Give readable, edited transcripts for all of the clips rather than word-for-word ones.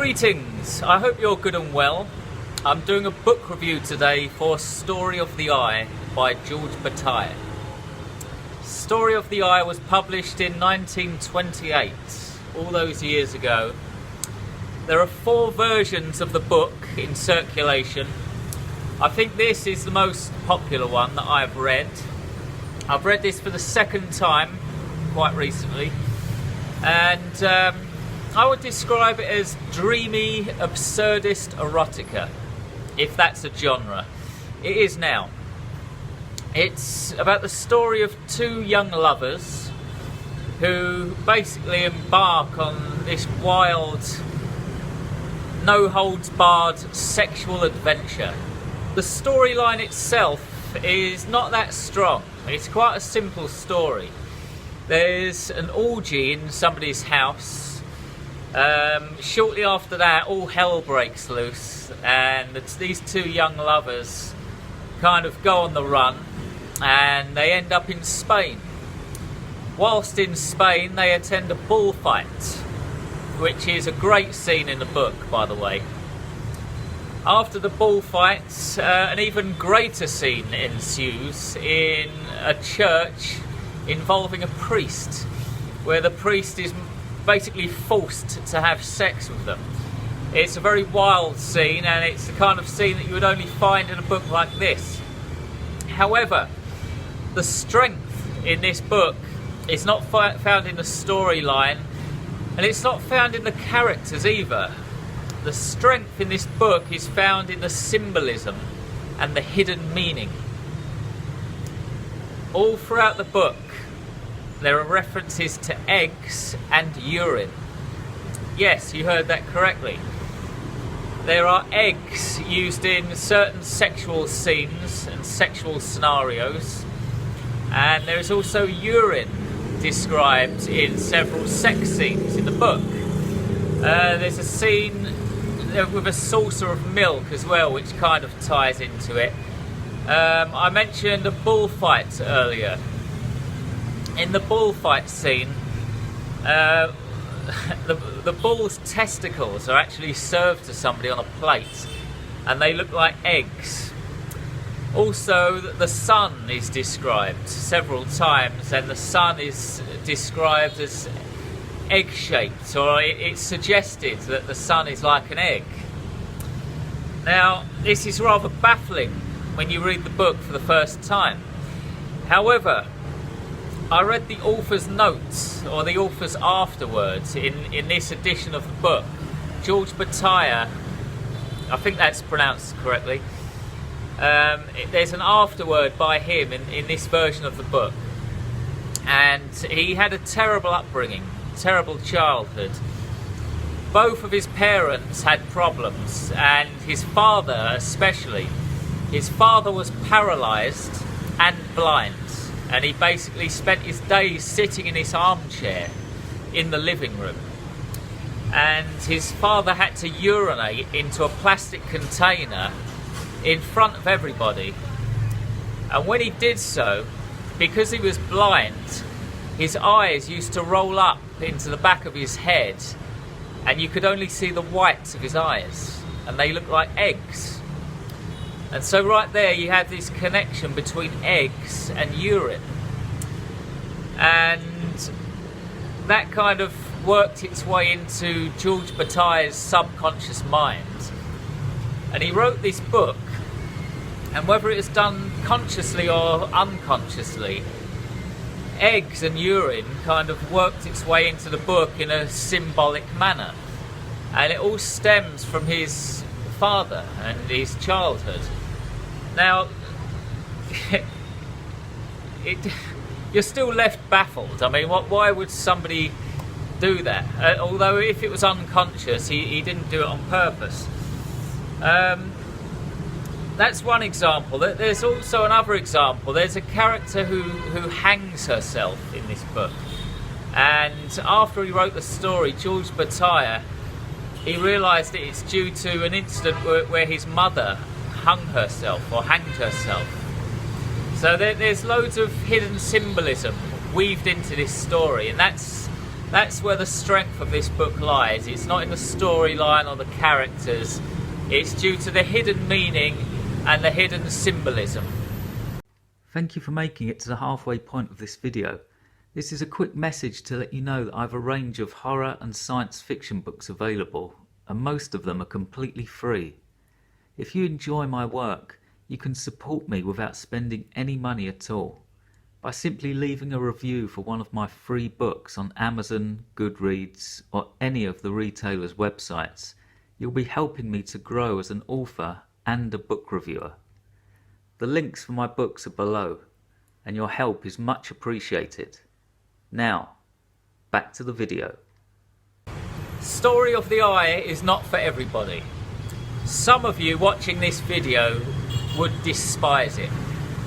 Greetings, I hope you're good and well. I'm doing a book review today for Story of the Eye by George Bataille. Story of the Eye was published in 1928, all those years ago. There are 4 versions of the book in circulation. I think this is the most popular one that I've read. I've read this for the second time, quite recently, and I would describe it as dreamy, absurdist erotica, if that's a genre. It is now. It's about the story of 2 young lovers who basically embark on this wild, no-holds-barred sexual adventure. The storyline itself is not that strong. It's quite a simple story. There's an orgy in somebody's house. Shortly after that, all hell breaks loose, and these 2 young lovers kind of go on the run, and they end up in Spain. Whilst in Spain, they attend a bullfight, which is a great scene in the book, by the way. After the bullfight, an even greater scene ensues in a church involving a priest, where the priest is basically forced to have sex with them. It's a very wild scene, and it's the kind of scene that you would only find in a book like this. However, the strength in this book is not found in the storyline, and it's not found in the characters either. The strength in this book is found in the symbolism and the hidden meaning. All throughout the book, there are references to eggs and urine. Yes, you heard that correctly. There are eggs used in certain sexual scenes and sexual scenarios, and there is also urine described in several sex scenes in the book. There's a scene with a saucer of milk as well, which kind of ties into it. I mentioned a bullfight earlier. In the bullfight scene, the bull's testicles are actually served to somebody on a plate, and they look like eggs. Also, the sun is described several times, and the sun is described as egg-shaped, or it's suggested that the sun is like an egg. Now, this is rather baffling when you read the book for the first time. However, I read the author's notes, or the author's afterwards, in this edition of the book. George Bataille, I think that's pronounced correctly. There's an afterword by him in this version of the book. And he had a terrible upbringing, terrible childhood. Both of his parents had problems, and his father especially. His father was paralysed and blind, and he basically spent his days sitting in his armchair in the living room. And his father had to urinate into a plastic container in front of everybody. And when he did so, because he was blind, his eyes used to roll up into the back of his head, and you could only see the whites of his eyes, and they looked like eggs. And so right there you have this connection between eggs and urine. And that kind of worked its way into George Bataille's subconscious mind. And he wrote this book, and whether it was done consciously or unconsciously, eggs and urine kind of worked its way into the book in a symbolic manner. And it all stems from his father and his childhood. Now, you're still left baffled. I mean, why would somebody do that? Although if it was unconscious, he didn't do it on purpose. That's one example. There's also another example. There's a character who hangs herself in this book. And after he wrote the story, George Bataille, he realised that it's due to an incident where his mother hung herself or hanged herself. So there's loads of hidden symbolism weaved into this story, and that's That's where the strength of this book lies. It's not in the storyline or the characters. It's due to the hidden meaning and the hidden symbolism. Thank you for making it to the halfway point of this video. This is a quick message to let you know that I have a range of horror and science fiction books available, and most of them are completely free. If you enjoy my work, you can support me without spending any money at all by simply leaving a review for one of my free books on Amazon, Goodreads, or any of the retailers' websites. You'll be helping me to grow as an author and a book reviewer. The links for my books are below, and your help is much appreciated. Now, back to the video. Story of the Eye is not for everybody. Some of you watching this video would despise it.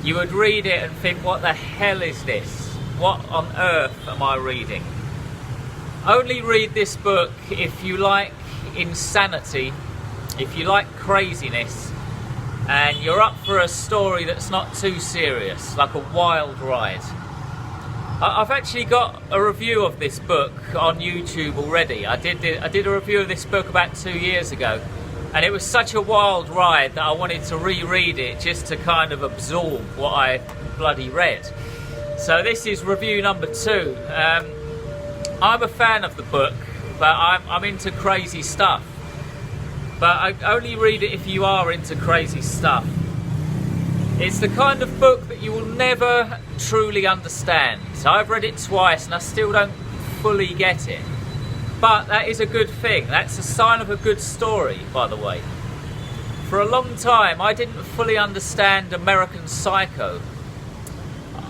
You would read it and think, what the hell is this? What on earth am I reading? Only read this book if you like insanity, if you like craziness, and you're up for a story that's not too serious, like a wild ride. I've actually got a review of this book on YouTube already. I did a review of this book about 2 years ago, and it was such a wild ride that I wanted to reread it just to kind of absorb what I bloody read. So this is review number 2. I'm a fan of the book, but I'm into crazy stuff. But I only read it if you are into crazy stuff. It's the kind of book that you will never truly understand. I've read it twice and I still don't fully get it. But that is a good thing. That's a sign of a good story, by the way. For a long time, I didn't fully understand American Psycho.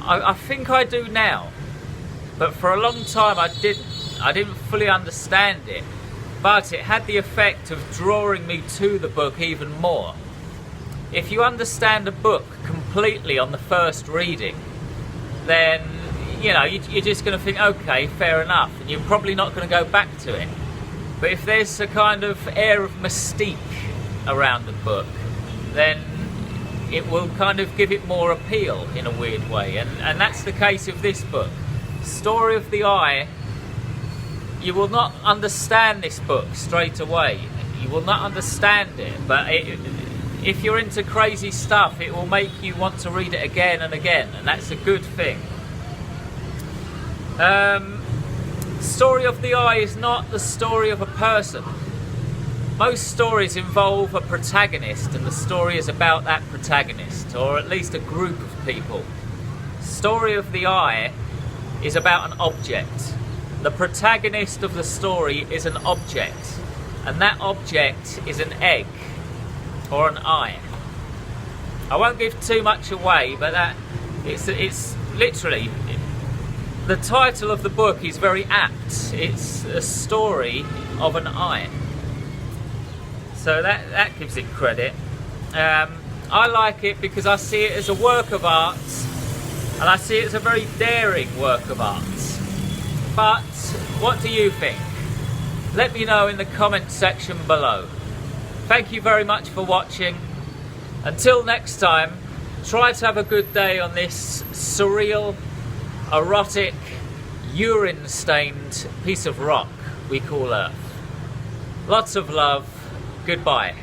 I think I do now. But for a long time, I didn't fully understand it. But it had the effect of drawing me to the book even more. If you understand a book completely on the first reading, then you're just going to think, okay, fair enough, and you're probably not going to go back to it. But if there's a kind of air of mystique around the book, then it will kind of give it more appeal in a weird way, and that's the case of this book. Story of the Eye. You will not understand this book straight away. You will not understand it, but if you're into crazy stuff, it will make you want to read it again and again, and that's a good thing. Story of the Eye is not the story of a person. Most stories involve a protagonist, and the story is about that protagonist, or at least a group of people. Story of the Eye is about an object. The protagonist of the story is an object, and that object is an egg or an eye. I won't give too much away, but it's literally, the title of the book is very apt. It's a story of an eye, so that gives it credit. I like it because I see it as a work of art, and I see it as a very daring work of art. But what do you think? Let me know in the comment section below. Thank you very much for watching. Until next time, try to have a good day on this surreal, erotic, urine-stained piece of rock we call Earth. Lots of love. Goodbye.